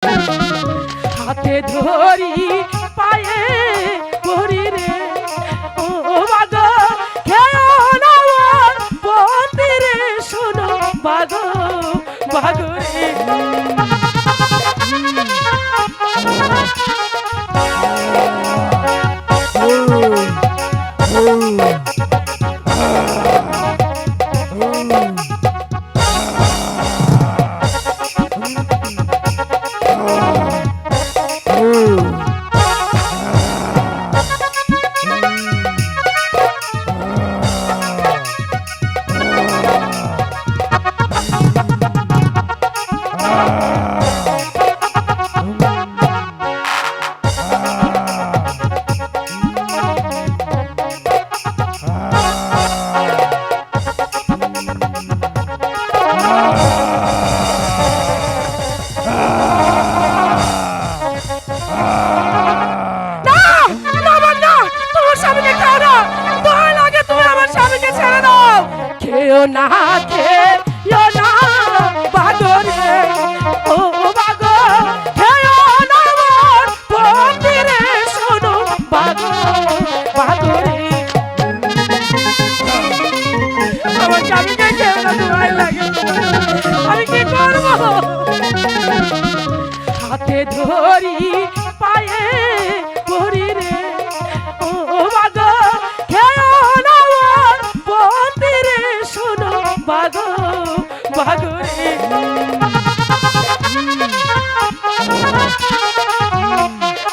হাতে ধরি পায়ে পড়ি রে ও বাগো খেও না পতি রে শোনো বাগো বাগো রে না খেও না বাগো রে ও বাগো খেও না পতি রে শোনো বাগো বাগো রে আমার স্বামীকে খেও না তোমায় লাগে আমি কি করব হাতে ধরি পায়ে পড়ি রে ও বাগো খেও না পতি রে শোনো বাগো বাগো রে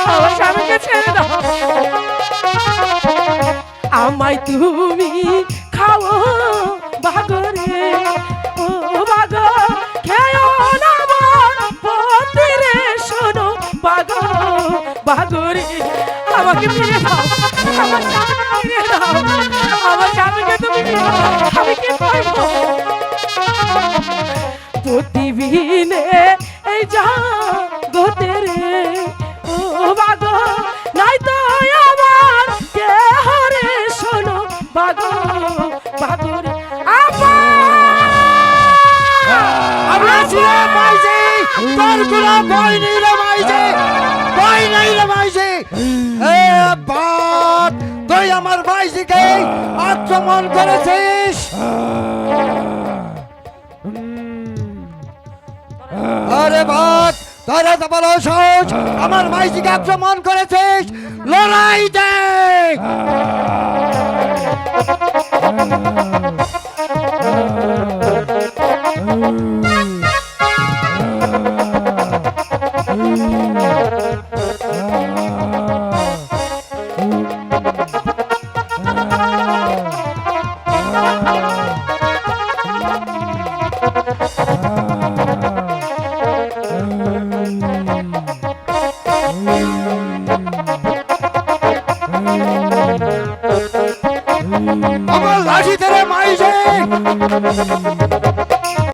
আমার স্বামীকে ছেড়ে দাও আমায় তুমি খাও বাগো রে ও বাগো খেও না পতি রে শোনো বাগো বাগো রে আমাকে ফিরে দাও আমার স্বামীকে ফিরে দাও আমার স্বামীকে তুমি আমি কি করব প্রতিদিনে এই জগতে রে ও বাগো নাই তো আমার কে হরে শোনো বাগো বাগো রে আমি আছি রে মাইজি তোর কোনো ভয় নেই রে মাইজি ভয় নেই রে মাইজি এ বাপ তুই আমার মাইজিকে আক্রমণ করেছিস আরে বাপ তোরা তো বলো সহজ আমার মাইজিকে আক্রমণ করেছিস লড়াই দেখ আমার লাঠি ধরে মাইছে